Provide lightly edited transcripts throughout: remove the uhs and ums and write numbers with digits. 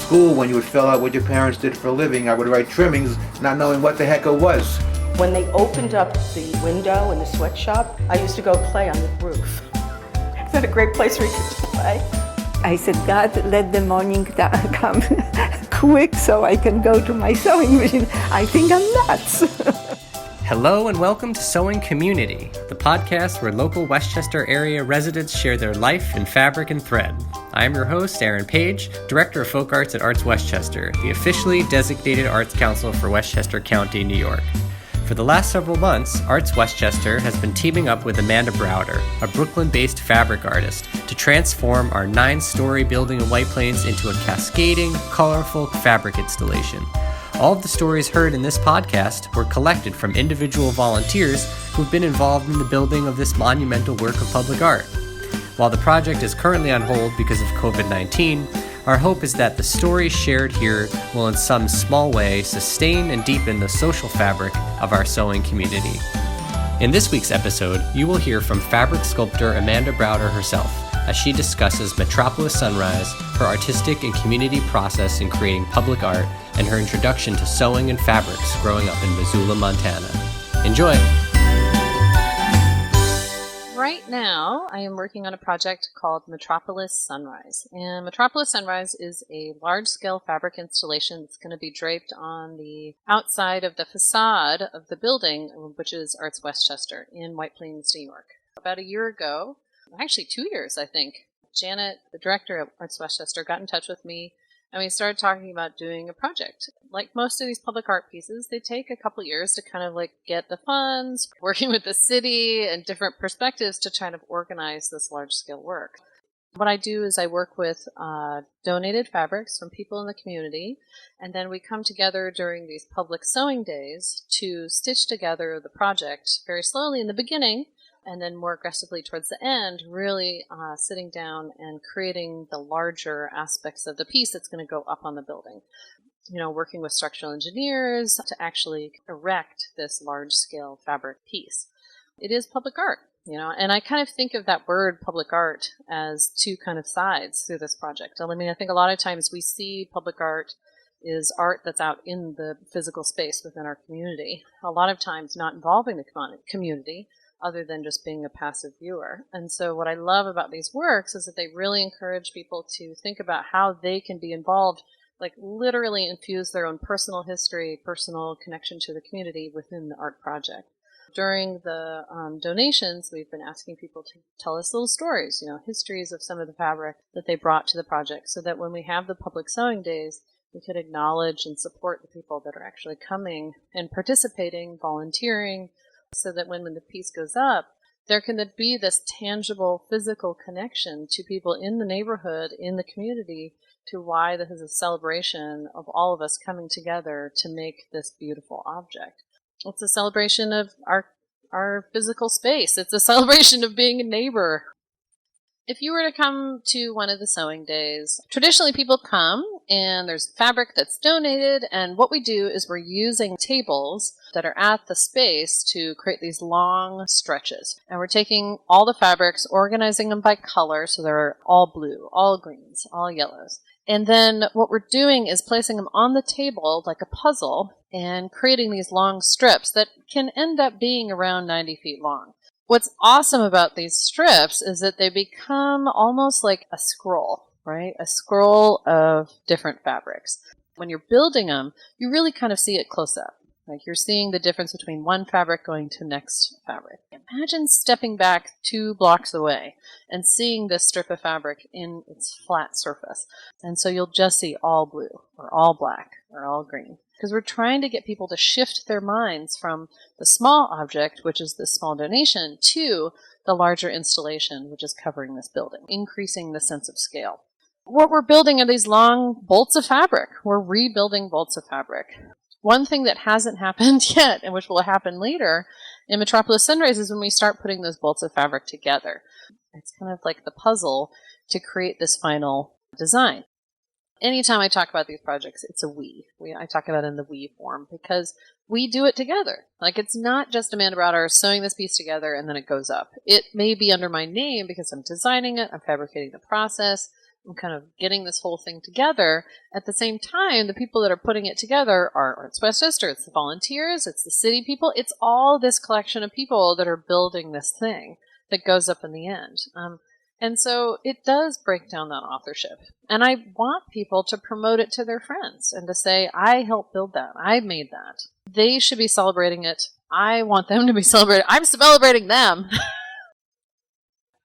school, when you would fill out what your parents did for a living, I would write trimmings, not knowing what the heck it was. When they opened up the window in the sweatshop, I used to go play on the roof. Is that a great place for you to play? I said, God, let the morning come quick so I can go to my sewing machine. I think I'm nuts. Hello and welcome to Sewing Community, the podcast where local Westchester area residents share their life in fabric and thread. I'm your host, Aaron Page, Director of Folk Arts at ArtsWestchester, the officially designated arts council for Westchester County, New York. For the last several months, ArtsWestchester has been teaming up with Amanda Browder, a Brooklyn-based fabric artist, to transform our 9-story building in White Plains into a cascading, colorful fabric installation. All of the stories heard in this podcast were collected from individual volunteers who've been involved in the building of this monumental work of public art. While the project is currently on hold because of COVID-19, our hope is that the stories shared here will in some small way sustain and deepen the social fabric of our sewing community. In this week's episode, you will hear from fabric sculptor Amanda Browder herself as she discusses METROPOLIS SUNRISE, her artistic and community process in creating public art, and her introduction to sewing and fabrics growing up in Missoula, Montana. Enjoy! Right now, I am working on a project called METROPOLIS SUNRISE. And METROPOLIS SUNRISE is a large-scale fabric installation that's going to be draped on the outside of the facade of the building, which is ArtsWestchester in White Plains, New York. About a year ago, actually 2 years, I think, Janet, the director of ArtsWestchester, got in touch with me, and we started talking about doing a project. Like most of these public art pieces, they take a couple years to kind of get the funds, working with the city and different perspectives to try to organize this large-scale work. What I do is I work with donated fabrics from people in the community, and then we come together during these public sewing days to stitch together the project very slowly in the beginning, and then more aggressively towards the end, really sitting down and creating the larger aspects of the piece that's going to go up on the building. You know, working with structural engineers to actually erect this large-scale fabric piece. It is public art, you know, and I kind of think of that word public art as two kind of sides through this project. I mean, I think a lot of times we see public art is art that's out in the physical space within our community. A lot of times not involving the community, other than just being a passive viewer. And so what I love about these works is that they really encourage people to think about how they can be involved, like literally infuse their own personal history, personal connection to the community within the art project. During the donations, we've been asking people to tell us little stories, you know, histories of some of the fabric that they brought to the project, so that when we have the public sewing days, we could acknowledge and support the people that are actually coming and participating, volunteering, so that when the piece goes up, there can be this tangible physical connection to people in the neighborhood, in the community, to why this is a celebration of all of us coming together to make this beautiful object. It's a celebration of our physical space. It's a celebration of being a neighbor. If you were to come to one of the sewing days, traditionally people come and there's fabric that's donated, and what we do is we're using tables that are at the space to create these long stretches. And we're taking all the fabrics, organizing them by color, so they're all blue, all greens, all yellows. And then what we're doing is placing them on the table like a puzzle and creating these long strips that can end up being around 90 feet long. What's awesome about these strips is that they become almost like a scroll, right? A scroll of different fabrics. When you're building them, you really kind of see it close up. Like you're seeing the difference between one fabric going to next fabric. Imagine stepping back 2 blocks away and seeing this strip of fabric in its flat surface. And so you'll just see all blue or all black or all green. Because we're trying to get people to shift their minds from the small object, which is this small donation, to the larger installation, which is covering this building, increasing the sense of scale. What we're building are these long bolts of fabric. We're rebuilding bolts of fabric. One thing that hasn't happened yet, and which will happen later in METROPOLIS SUNRISE, is when we start putting those bolts of fabric together. It's kind of like the puzzle to create this final design. Anytime I talk about these projects, it's a we. I talk about it in the we form because we do it together. Like, it's not just Amanda Browder sewing this piece together and then it goes up. It may be under my name because I'm designing it, I'm fabricating the process, and kind of getting this whole thing together. At the same time, the people that are putting it together are Arts Westchester, it's the volunteers, it's the city people, it's all this collection of people that are building this thing that goes up in the end. And so it does break down that authorship. And I want people to promote it to their friends and to say, I helped build that. I made that. They should be celebrating it. I want them to be celebrated. I'm celebrating them.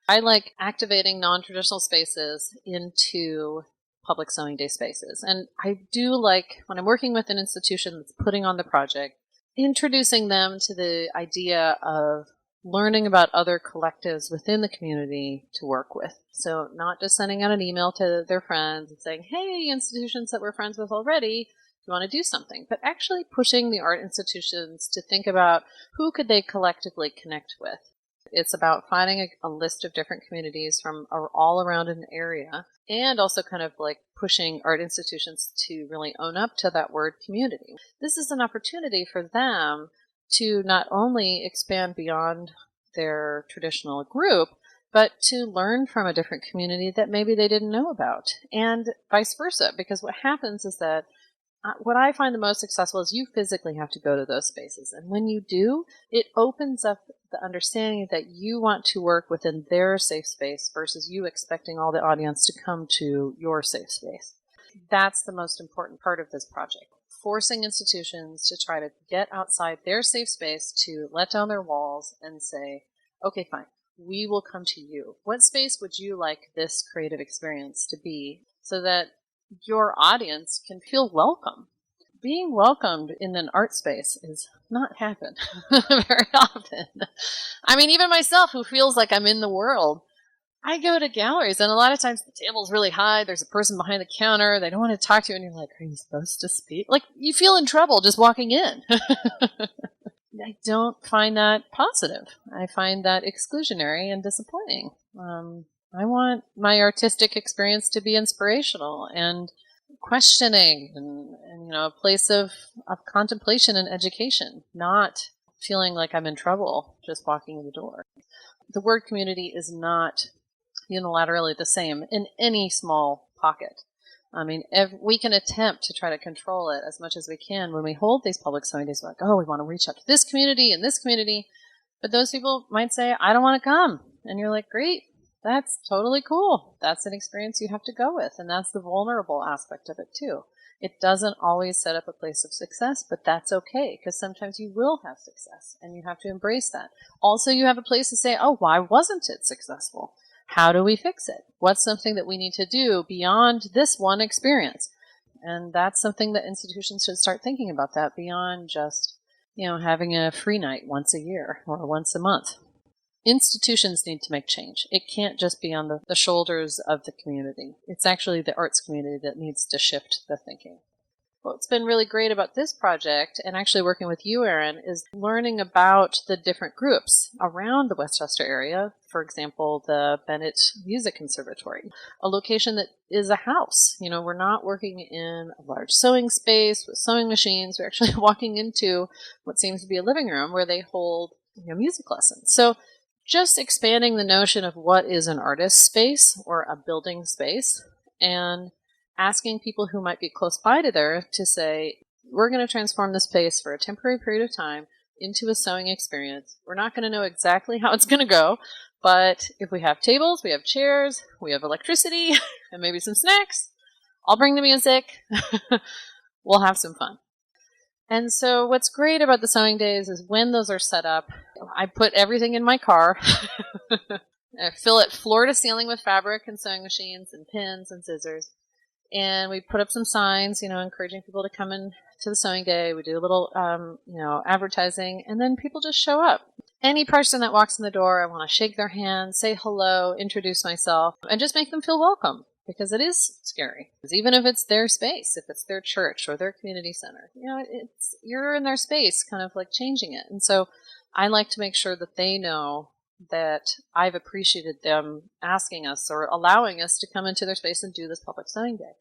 I like activating non-traditional spaces into public sewing day spaces. And I do like, when I'm working with an institution that's putting on the project, introducing them to the idea of learning about other collectives within the community to work with. So not just sending out an email to their friends and saying, hey, institutions that we're friends with already, do you want to do something? But actually pushing the art institutions to think about who could they collectively connect with. It's about finding a list of different communities from all around an area, and also kind of like pushing art institutions to really own up to that word community. This is an opportunity for them to not only expand beyond their traditional group, but to learn from a different community that maybe they didn't know about, and vice versa. Because what happens is that what I find the most successful is you physically have to go to those spaces. And when you do, it opens up the understanding that you want to work within their safe space versus you expecting all the audience to come to your safe space. That's the most important part of this project. Forcing institutions to try to get outside their safe space, to let down their walls and say, okay, fine, we will come to you. What space would you like this creative experience to be, so that your audience can feel welcome? Being welcomed in an art space is not happen very often. I mean, even myself, who feels like I'm in the world, I go to galleries, and a lot of times the table's really high, there's a person behind the counter, they don't want to talk to you, and you're like, are you supposed to speak? Like, you feel in trouble just walking in. I don't find that positive. I find that exclusionary and disappointing. I want my artistic experience to be inspirational and questioning and a place of contemplation and education, not feeling like I'm in trouble just walking in the door. The word community is not unilaterally the same in any small pocket. I mean, we can attempt to try to control it as much as we can when we hold these public sewing days. We're like, oh, we want to reach out to this community and this community. But those people might say, I don't want to come. And you're like, great, that's totally cool. That's an experience you have to go with. And that's the vulnerable aspect of it too. It doesn't always set up a place of success, but that's okay, because sometimes you will have success and you have to embrace that. Also, you have a place to say, oh, why wasn't it successful? How do we fix it? What's something that we need to do beyond this one experience? And that's something that institutions should start thinking about, that beyond just, having a free night once a year or once a month. Institutions need to make change. It can't just be on the shoulders of the community. It's actually the arts community that needs to shift the thinking. What's been really great about this project, and actually working with you, Erin, is learning about the different groups around the Westchester area. For example, the Bennett Music Conservatory, a location that is a house. We're not working in a large sewing space with sewing machines. We're actually walking into what seems to be a living room where they hold music lessons. So just expanding the notion of what is an artist space or a building space, and asking people who might be close by to there to say, we're going to transform this space for a temporary period of time into a sewing experience. We're not going to know exactly how it's going to go, but if we have tables, we have chairs, we have electricity, and maybe some snacks, I'll bring the music. We'll have some fun. And so what's great about the sewing days is when those are set up, I put everything in my car. I fill it floor to ceiling with fabric and sewing machines and pins and scissors. And we put up some signs, encouraging people to come in to the sewing day. We do a little, advertising, and then people just show up. Any person that walks in the door, I want to shake their hand, say hello, introduce myself, and just make them feel welcome, because it is scary. Even if it's their space, if it's their church or their community center, you're in their space, kind of like changing it. And so I like to make sure that they know that I've appreciated them asking us or allowing us to come into their space and do this public sewing day.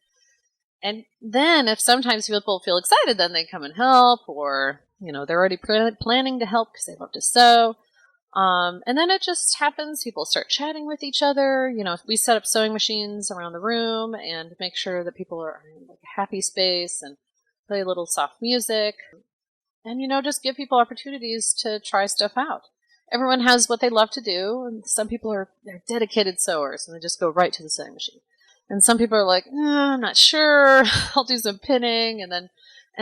And then if sometimes people feel excited, then they come and help, or, they're already planning to help because they love to sew. And then it just happens. People start chatting with each other. We set up sewing machines around the room and make sure that people are in like a happy space and play a little soft music. And, just give people opportunities to try stuff out. Everyone has what they love to do. And some people they're dedicated sewers and they just go right to the sewing machine. And some people are like, I'm not sure. I'll do some pinning. And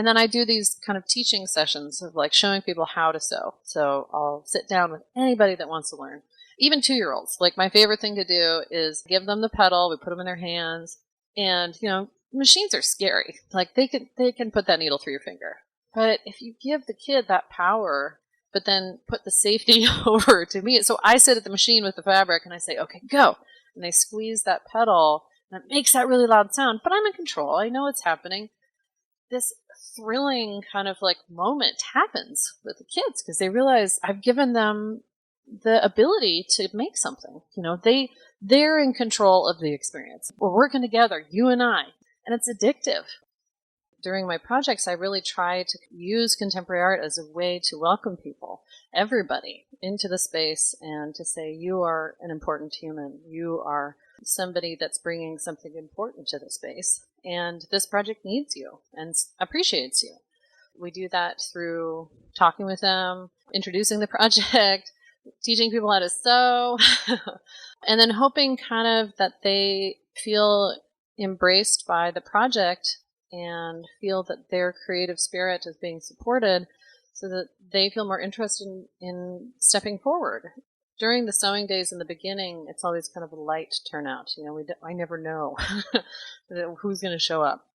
then I do these kind of teaching sessions of like showing people how to sew. So I'll sit down with anybody that wants to learn, even 2-year-olds. Like my favorite thing to do is give them the pedal. We put them in their hands, and machines are scary. Like they can put that needle through your finger. But if you give the kid that power, but then put the safety over to me, so I sit at the machine with the fabric and I say, okay, go, and they squeeze that pedal, and it makes that really loud sound. But I'm in control. I know what's happening. This thrilling kind of like moment happens with the kids because they realize I've given them the ability to make something. They're in control of the experience. We're working together, you and I, and it's addictive. During my projects, I really try to use contemporary art as a way to welcome people, everybody, into the space and to say, you are an important human. You are somebody that's bringing something important to the space. And this project needs you and appreciates you. We do that through talking with them, introducing the project, teaching people how to sew, and then hoping kind of that they feel embraced by the project and feel that their creative spirit is being supported so that they feel more interested in stepping forward. During the sewing days in the beginning, it's always kind of a light turnout. I never know who's going to show up.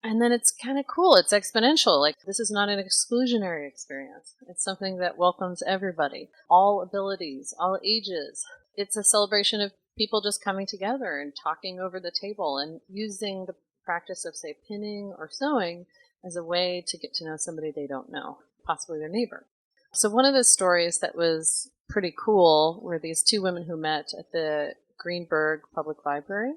And then it's kind of cool. It's exponential. Like, this is not an exclusionary experience. It's something that welcomes everybody, all abilities, all ages. It's a celebration of people just coming together and talking over the table and using the practice of, say, pinning or sewing as a way to get to know somebody they don't know, possibly their neighbor. So one of the stories that was pretty cool were these 2 women who met at the Greenberg Public Library.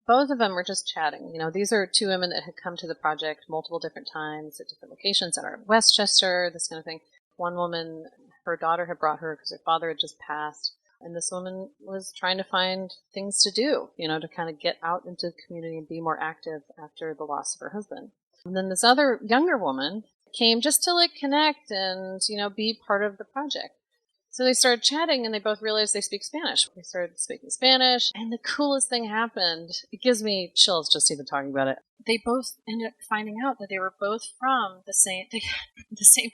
Both of them were just chatting. These are 2 women that had come to the project multiple different times at different locations at Westchester, this kind of thing. One woman, her daughter had brought her because her father had just passed. And this woman was trying to find things to do, to kind of get out into the community and be more active after the loss of her husband. And then this other younger woman came just to like connect and, be part of the project. So they started chatting and they both realized they speak Spanish. They started speaking Spanish and the coolest thing happened. It gives me chills just even talking about it. They both ended up finding out that they were both from the same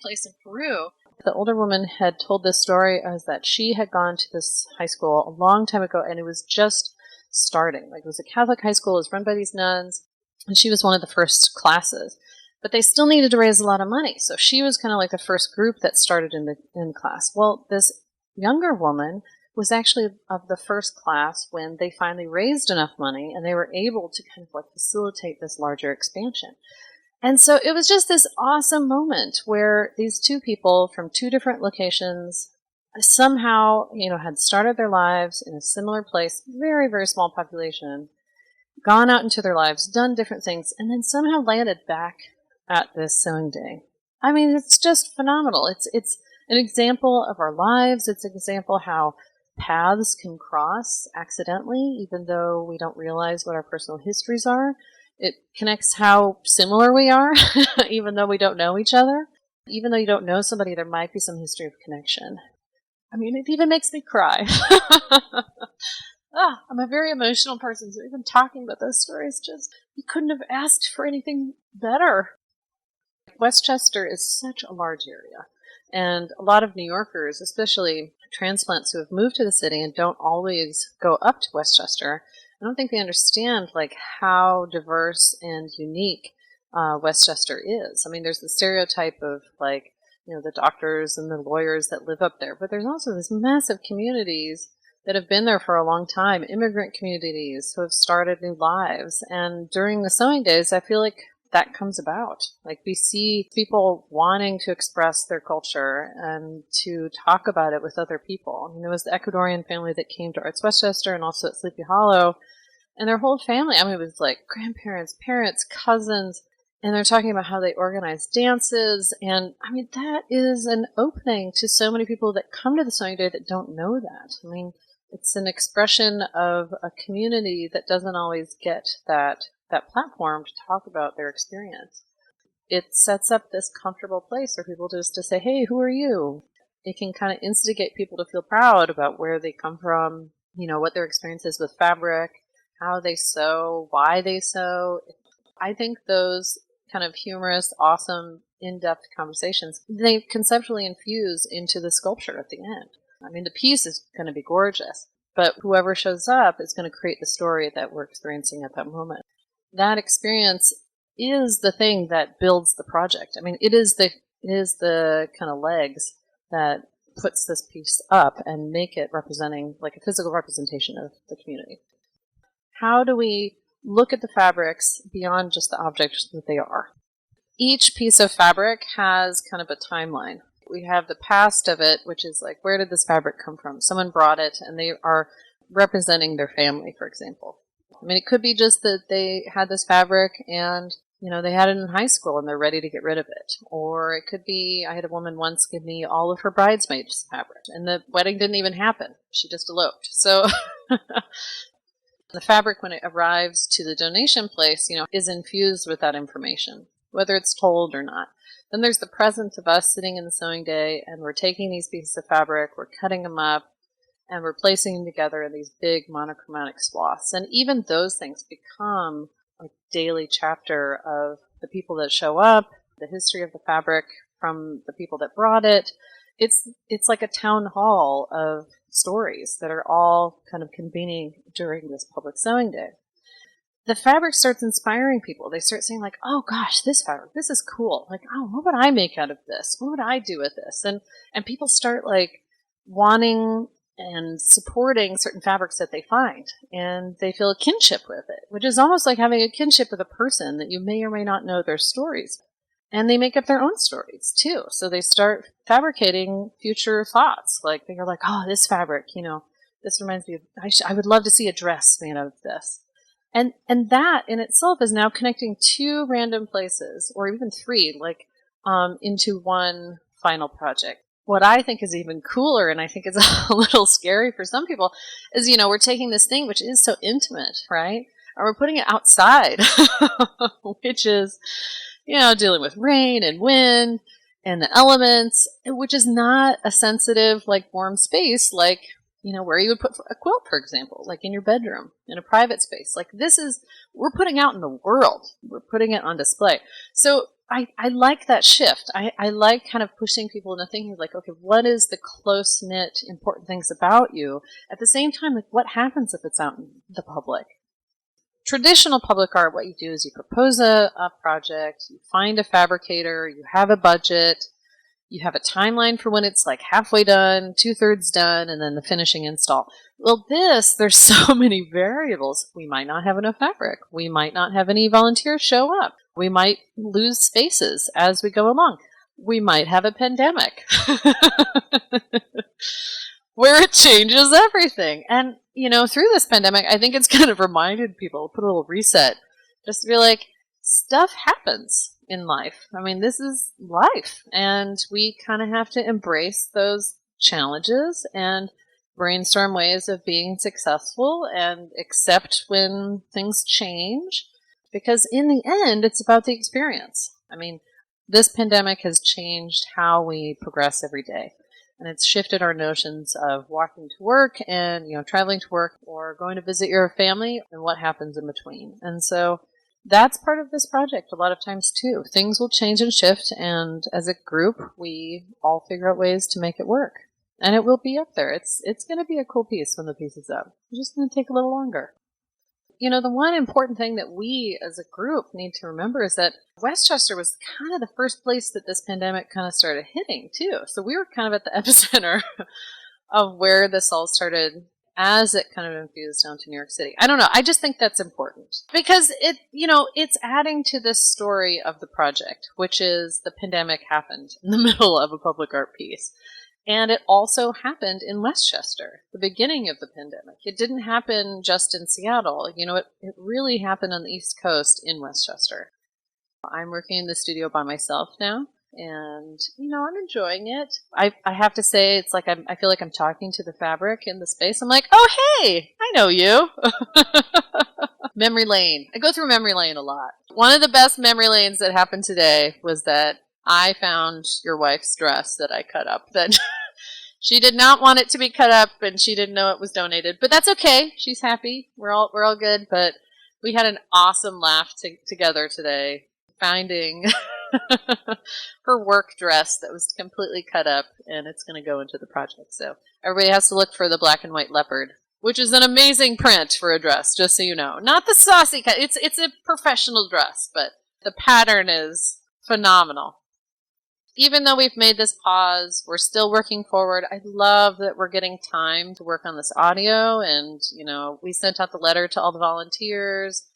place in Peru. The older woman had told this story as that she had gone to this high school a long time ago and it was just starting. Like, it was a Catholic high school, it was run by these nuns, and she was one of the first classes. But they still needed to raise a lot of money. So she was kind of like the first group that started in class. Well, this younger woman was actually of the first class when they finally raised enough money and they were able to kind of like facilitate this larger expansion. And so it was just this awesome moment where these 2 people from 2 different locations somehow, had started their lives in a similar place, very, very small population, gone out into their lives, done different things, and then somehow landed back at this sewing day. I mean, it's just phenomenal. It's an example of our lives. It's an example how paths can cross accidentally, even though we don't realize what our personal histories are. It connects how similar we are, even though we don't know each other. Even though you don't know somebody, there might be some history of connection. I mean, it even makes me cry. I'm a very emotional person, so even talking about those stories, you couldn't have asked for anything better. Westchester is such a large area, and a lot of New Yorkers, especially transplants who have moved to the city and don't always go up to Westchester, I don't think they understand like how diverse and unique Westchester is. I mean, there's the stereotype of like, the doctors and the lawyers that live up there, but there's also this massive communities that have been there for a long time, immigrant communities who have started new lives. And during the sewing days, I feel like that comes about. Like, we see people wanting to express their culture and to talk about it with other people. I mean, there was the Ecuadorian family that came to ArtsWestchester and also at Sleepy Hollow, and their whole family, I mean, it was like grandparents, parents, cousins. And they're talking about how they organize dances. And I mean, that is an opening to so many people that come to the sewing day that don't know that. I mean, it's an expression of a community that doesn't always get that platform to talk about their experience. It sets up this comfortable place for people just to say, hey, who are you? It can kind of instigate people to feel proud about where they come from, what their experience is with fabric, how they sew, why they sew. I think those kind of humorous, awesome, in-depth conversations, they conceptually infuse into the sculpture at the end. I mean, the piece is going to be gorgeous, but whoever shows up is going to create the story that we're experiencing at that moment. That experience is the thing that builds the project. I mean, it is the kind of legs that puts this piece up and make it representing, like a physical representation of the community. How do we look at the fabrics beyond just the objects that they are? Each piece of fabric has kind of a timeline. We have the past of it, which is like, where did this fabric come from? Someone brought it, and they are representing their family, for example. I mean, it could be just that they had this fabric and, they had it in high school and they're ready to get rid of it. Or it could be, I had a woman once give me all of her bridesmaids' fabric, and the wedding didn't even happen. She just eloped. So the fabric, when it arrives to the donation place, is infused with that information, whether it's told or not. Then there's the present of us sitting in the sewing day, and we're taking these pieces of fabric, we're cutting them up, and we're placing them together in these big monochromatic swaths. And even those things become a daily chapter of the people that show up, the history of the fabric from the people that brought it. It's like a town hall of stories that are all kind of convening during this public sewing day. The fabric starts inspiring people. They start saying like, oh gosh, this fabric, this is cool. Like, oh, what would I make out of this? What would I do with this? And people start like wanting and supporting certain fabrics that they find, and they feel a kinship with it, which is almost like having a kinship with a person that you may or may not know their stories. And they make up their own stories too. So they start fabricating future thoughts. Like they're like, oh, this fabric, this reminds me of, I would love to see a dress made out of this. And that in itself is now connecting two random places, or even three, like into one final project. What I think is even cooler, and I think it's a little scary for some people, is, we're taking this thing which is so intimate, right? And we're putting it outside, which is, dealing with rain and wind and the elements, which is not a sensitive, like warm space, like, where you would put a quilt, for example, like in your bedroom, in a private space. Like we're putting out in the world. We're putting it on display. So I like that shift. I like kind of pushing people into thinking like, okay, what is the close-knit important things about you? At the same time, like what happens if it's out in the public? Traditional public art, what you do is you propose a project, you find a fabricator, you have a budget, you have a timeline for when it's like halfway done, 2/3 done, and then the finishing install. Well, there's so many variables. We might not have enough fabric. We might not have any volunteers show up. We might lose spaces as we go along. We might have a pandemic where it changes everything. And, through this pandemic, I think it's kind of reminded people, put a little reset, just to be like, stuff happens in life. I mean, this is life, and we kind of have to embrace those challenges and brainstorm ways of being successful and accept when things change, because in the end, it's about the experience. I mean, this pandemic has changed how we progress every day, and it's shifted our notions of walking to work and, traveling to work or going to visit your family and what happens in between. And so that's part of this project a lot of times too. Things will change and shift, and as a group, we all figure out ways to make it work. And it will be up there. It's going to be a cool piece when the piece is up. It's just going to take a little longer. The one important thing that we as a group need to remember is that Westchester was kind of the first place that this pandemic kind of started hitting too. So we were kind of at the epicenter of where this all started as it kind of infused down to New York City. I don't know. I just think that's important because it's adding to this story of the project, which is the pandemic happened in the middle of a public art piece. And it also happened in Westchester, the beginning of the pandemic. It didn't happen just in Seattle. It really happened on the East Coast in Westchester. I'm working in the studio by myself now, and, I'm enjoying it. I have to say, it's like I feel like I'm talking to the fabric in the space. I'm like, oh, hey, I know you. Memory lane. I go through memory lane a lot. One of the best memory lanes that happened today was that I found your wife's dress that I cut up. That she did not want it to be cut up, and she didn't know it was donated. But that's okay. She's happy. We're all good. But we had an awesome laugh together today, finding her work dress that was completely cut up, and it's going to go into the project. So everybody has to look for the black and white leopard, which is an amazing print for a dress, just so you know. Not the saucy cut. It's a professional dress, but the pattern is phenomenal. Even though we've made this pause, we're still working forward. I love that we're getting time to work on this audio, and, we sent out the letter to all the volunteers,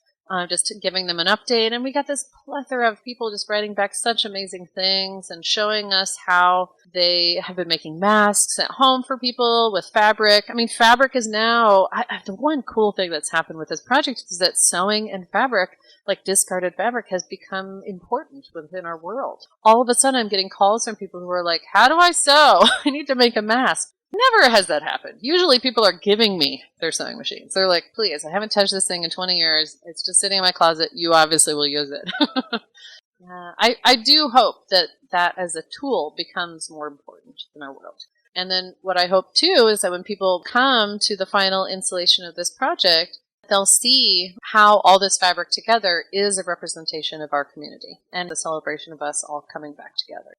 just giving them an update, and we got this plethora of people just writing back such amazing things and showing us how they have been making masks at home for people with fabric. I mean, fabric is now, the one cool thing that's happened with this project is that sewing and fabric, like discarded fabric, has become important within our world. All of a sudden, I'm getting calls from people who are like, how do I sew? I need to make a mask. Never has that happened. Usually people are giving me their sewing machines. They're like, please, I haven't touched this thing in 20 years. It's just sitting in my closet. You obviously will use it. I do hope that as a tool becomes more important in our world. And then what I hope too is that when people come to the final installation of this project, they'll see how all this fabric together is a representation of our community and the celebration of us all coming back together.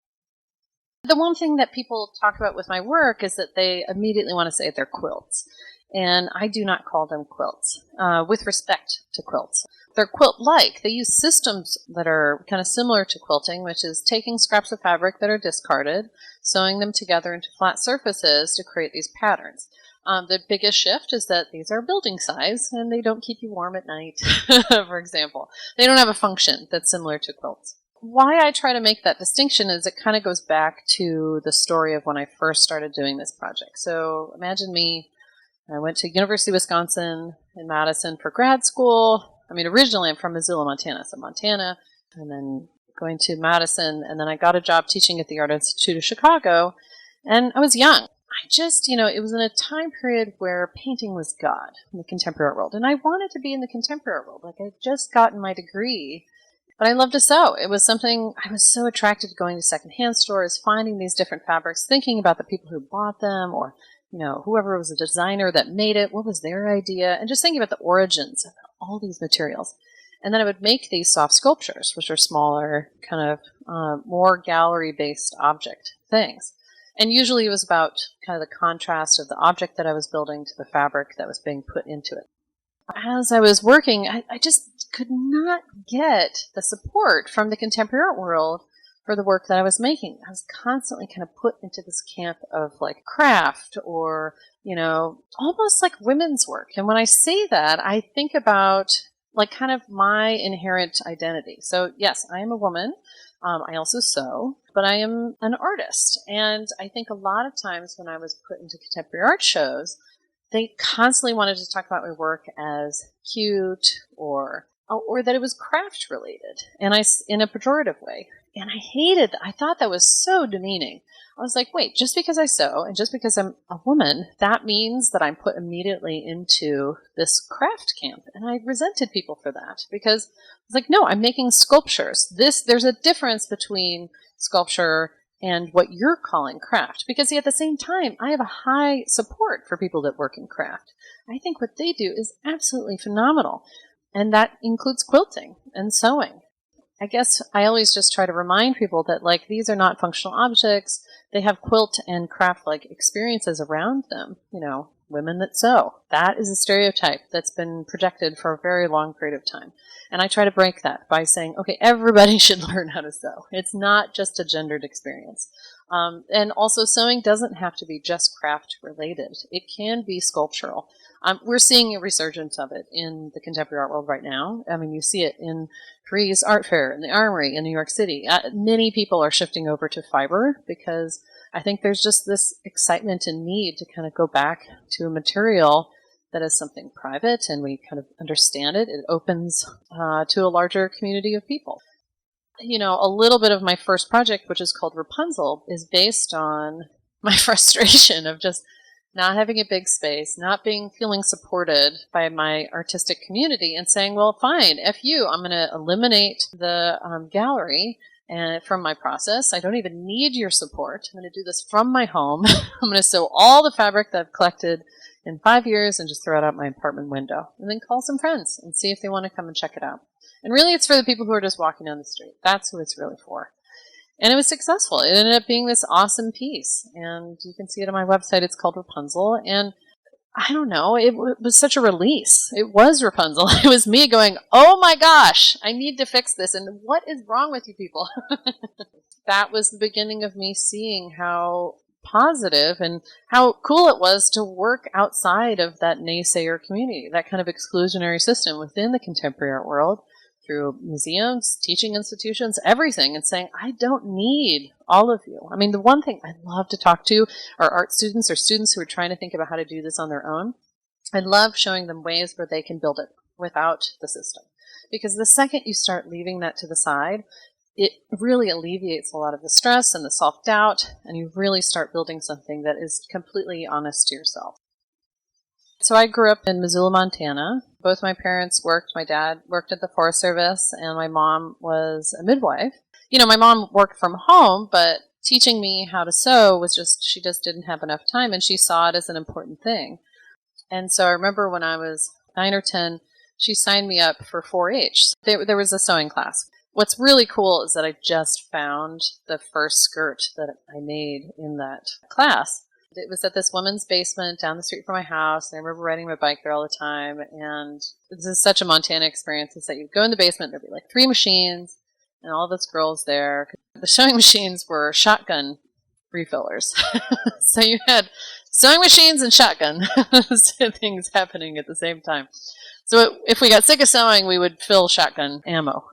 The one thing that people talk about with my work is that they immediately want to say they're quilts. And I do not call them quilts, with respect to quilts. They're quilt-like. They use systems that are kind of similar to quilting, which is taking scraps of fabric that are discarded, sewing them together into flat surfaces to create these patterns. The biggest shift is that these are building size, and they don't keep you warm at night, for example. They don't have a function that's similar to quilts. Why I try to make that distinction is it kind of goes back to the story of when I first started doing this project. So imagine me, I went to University of Wisconsin in Madison for grad school. I mean, originally I'm from Missoula, Montana, and then going to Madison, and then I got a job teaching at the Art Institute of Chicago, and I was young. I just, it was in a time period where painting was God in the contemporary art world, and I wanted to be in the contemporary art world. Like, I'd just gotten my degree. But I love to sew. It was something, I was so attracted to going to secondhand stores, finding these different fabrics, thinking about the people who bought them, or, whoever was a designer that made it, what was their idea, and just thinking about the origins of all these materials. And then I would make these soft sculptures, which are smaller, kind of more gallery-based object things. And usually it was about kind of the contrast of the object that I was building to the fabric that was being put into it. As I was working, I just could not get the support from the contemporary art world for the work that I was making. I was constantly kind of put into this camp of like craft or, almost like women's work. And when I say that, I think about like kind of my inherent identity. So yes, I am a woman. I also sew, but I am an artist. And I think a lot of times when I was put into contemporary art shows, they constantly wanted to talk about my work as cute or that it was craft related, and in a pejorative way. And I hated that. I thought that was so demeaning. I was like, wait, just because I sew and just because I'm a woman, that means that I'm put immediately into this craft camp. And I resented people for that because I was like, no, I'm making sculptures. There's a difference between sculpture and what you're calling craft. Because at the same time, I have a high support for people that work in craft. I think what they do is absolutely phenomenal. And that includes quilting and sewing. I guess I always just try to remind people that like these are not functional objects. They have quilt and craft-like experiences around them. Women that sew. That is a stereotype that's been projected for a very long period of time. And I try to break that by saying, okay, everybody should learn how to sew. It's not just a gendered experience. And also sewing doesn't have to be just craft related. It can be sculptural. We're seeing a resurgence of it in the contemporary art world right now. I mean, you see it in Frieze Art Fair, in the Armory in New York City. Many people are shifting over to fiber because I think there's just this excitement and need to kind of go back to a material that is something private and we kind of understand it. It opens to a larger community of people. A little bit of my first project, which is called Rapunzel, is based on my frustration of just not having a big space, not feeling supported by my artistic community, and saying, well, fine, F you, I'm going to eliminate the gallery from my process. I don't even need your support. I'm going to do this from my home. I'm going to sew all the fabric that I've collected in 5 years and just throw it out my apartment window, and then call some friends and see if they want to come and check it out. And really, it's for the people who are just walking down the street. That's who it's really for. And it was successful. It ended up being this awesome piece. And you can see it on my website. It's called Rapunzel. And I don't know, it was such a release. It was Rapunzel. It was me going, oh my gosh, I need to fix this. And what is wrong with you people? That was the beginning of me seeing how positive and how cool it was to work outside of that naysayer community, that kind of exclusionary system within the contemporary art world, through museums, teaching institutions, everything, and saying, I don't need all of you. I mean, the one thing I love to talk to are art students or students who are trying to think about how to do this on their own. I love showing them ways where they can build it without the system. Because the second you start leaving that to the side, it really alleviates a lot of the stress and the self-doubt, and you really start building something that is completely honest to yourself. So I grew up in Missoula, Montana. Both my parents worked. My dad worked at the Forest Service, and my mom was a midwife. My mom worked from home, but teaching me how to sew was she just didn't have enough time, and she saw it as an important thing. And so I remember when I was 9 or 10, she signed me up for 4-H. There was a sewing class. What's really cool is that I just found the first skirt that I made in that class. It was at this woman's basement down the street from my house. And I remember riding my bike there all the time. And this is such a Montana experience. Is that you go in the basement, there'd be like 3 machines and all of us girls there. The sewing machines were shotgun refillers. So you had sewing machines and shotgun things happening at the same time. So if we got sick of sewing, we would fill shotgun ammo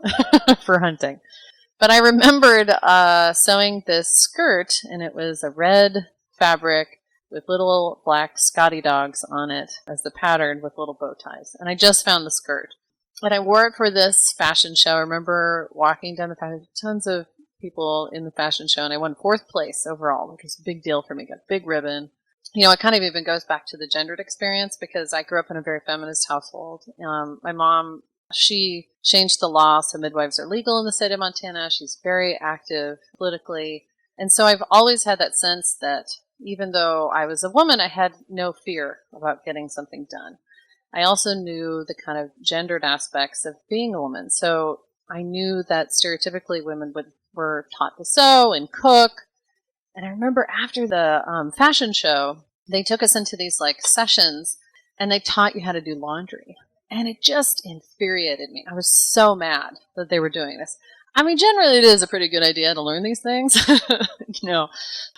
for hunting. But I remembered sewing this skirt, and it was a red fabric with little black Scotty dogs on it as the pattern with little bow ties. And I just found the skirt. And I wore it for this fashion show. I remember walking down the fashion, tons of people in the fashion show, and I won 4th place overall, which was a big deal for me. Got a big ribbon. It kind of even goes back to the gendered experience because I grew up in a very feminist household. My mom, she changed the law so midwives are legal in the state of Montana. She's very active politically. And so I've always had that sense that even though I was a woman, I had no fear about getting something done. I also knew the kind of gendered aspects of being a woman. So I knew that stereotypically women were taught to sew and cook. And I remember after the fashion show, they took us into these sessions and they taught you how to do laundry. And it just infuriated me. I was so mad that they were doing this. I mean, generally it is a pretty good idea to learn these things,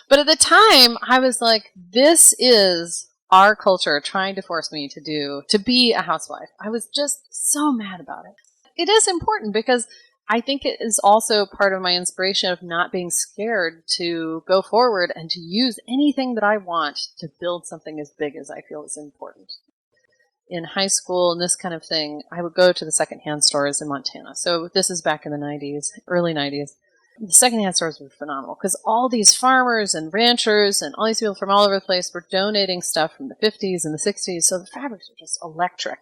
But at the time, I was like, this is our culture trying to force me to be a housewife. I was just so mad about it. It is important because I think it is also part of my inspiration of not being scared to go forward and to use anything that I want to build something as big as I feel is important. In high school and this kind of thing, I would go to the secondhand stores in Montana. So this is back in the 90s, early 90s. The secondhand stores were phenomenal because all these farmers and ranchers and all these people from all over the place were donating stuff from the 50s and the 60s. So the fabrics were just electric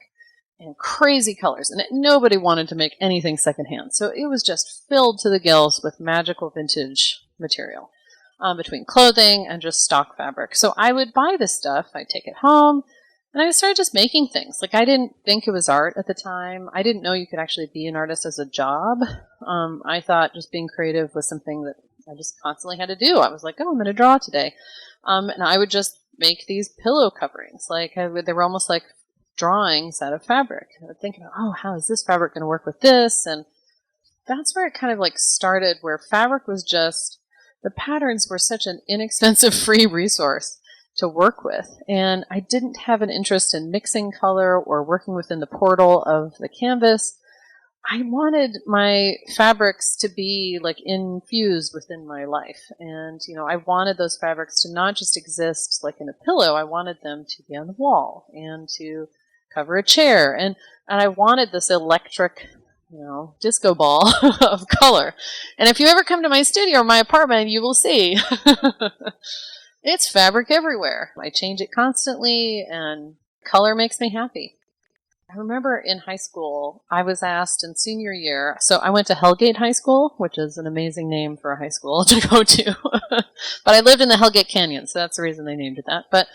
and crazy colors. And nobody wanted to make anything secondhand. So it was just filled to the gills with magical vintage material between clothing and just stock fabric. So I would buy this stuff. I'd take it home. And I started just making things. I didn't think it was art at the time. I didn't know you could actually be an artist as a job. I thought just being creative was something that I just constantly had to do. I was like, oh, I'm going to draw today. And I would just make these pillow coverings. They were almost like drawings out of fabric. I would think about, oh, how is this fabric going to work with this? And that's where it kind of started, where fabric was just, the patterns were such an inexpensive free resource to work with. And I didn't have an interest in mixing color or working within the portal of the canvas. I wanted my fabrics to be infused within my life. And, I wanted those fabrics to not just exist in a pillow. I wanted them to be on the wall and to cover a chair. And I wanted this electric, disco ball of color. And if you ever come to my studio or my apartment, you will see it's fabric everywhere. I change it constantly, and color makes me happy. I remember in high school, I was asked in senior year, so I went to Hellgate High School, which is an amazing name for a high school to go to. But I lived in the Hellgate Canyon, so that's the reason they named it that. But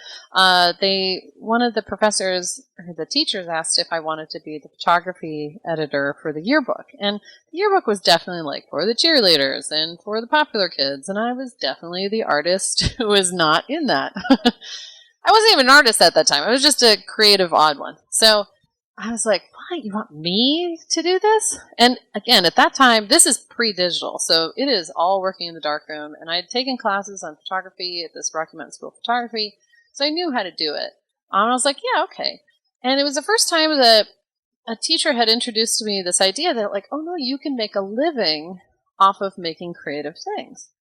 one of the professors, or the teachers, asked if I wanted to be the photography editor for the yearbook. And the yearbook was definitely like for the cheerleaders and for the popular kids, and I was definitely the artist who was not in that. I wasn't even an artist at that time. I was just a creative odd one. So I was like, what? You want me to do this? And again, at that time, this is pre-digital, so it is all working in the darkroom. And I had taken classes on photography at this Rocky Mountain School of Photography, so I knew how to do it. And I was like, yeah, okay. And it was the first time that a teacher had introduced to me this idea that, like, oh no, you can make a living off of making creative things.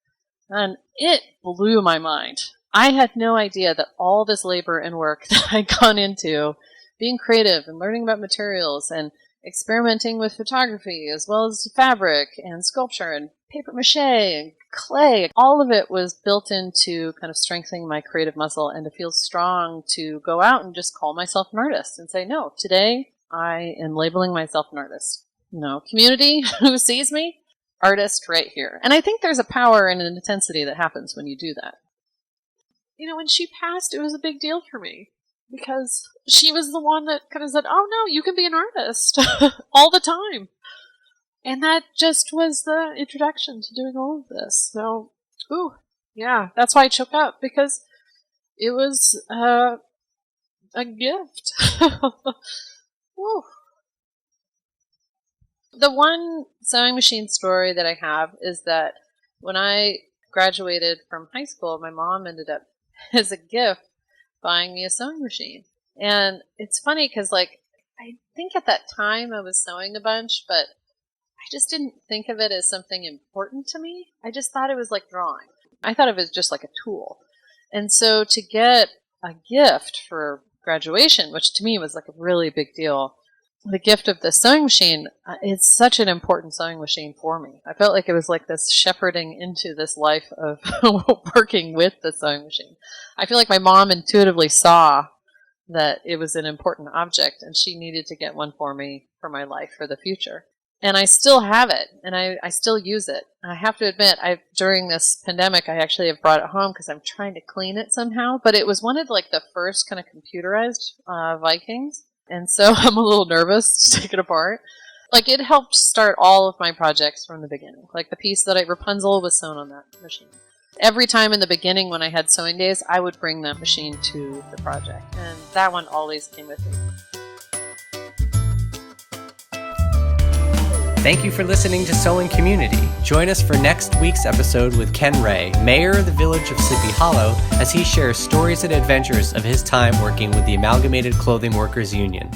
And it blew my mind. I had no idea that all this labor and work that I'd gone into being creative and learning about materials and experimenting with photography as well as fabric and sculpture and paper mache and clay. All of it was built into kind of strengthening my creative muscle and to feel strong to go out and just call myself an artist and say, no, today I am labeling myself an artist. Community who sees me, artist right here. And I think there's a power and an intensity that happens when you do that. When she passed, it was a big deal for me, because she was the one that kind of said, oh no, you can be an artist all the time. And that just was the introduction to doing all of this. So, that's why I choked up, because it was a gift. The one sewing machine story that I have is that when I graduated from high school, my mom ended up, as a gift, buying me a sewing machine. And it's funny because, I think at that time I was sewing a bunch, but I just didn't think of it as something important to me. I just thought it was like drawing. I thought of it as just like a tool. And so to get a gift for graduation, which to me was like a really big deal, the gift of the sewing machine, it's such an important sewing machine for me. I felt like it was like this shepherding into this life of working with the sewing machine. I feel like my mom intuitively saw that it was an important object and she needed to get one for me for my life, for the future. And I still have it, and I still use it. I have to admit, during this pandemic, I actually have brought it home because I'm trying to clean it somehow. But it was one of the first kind of computerized Vikings. And so I'm a little nervous to take it apart. It helped start all of my projects from the beginning. The piece that Rapunzel was sewn on that machine. Every time in the beginning when I had sewing days, I would bring that machine to the project. And that one always came with me. Thank you for listening to Sewing Community. Join us for next week's episode with Ken Ray, mayor of the village of Sleepy Hollow, as he shares stories and adventures of his time working with the Amalgamated Clothing Workers Union.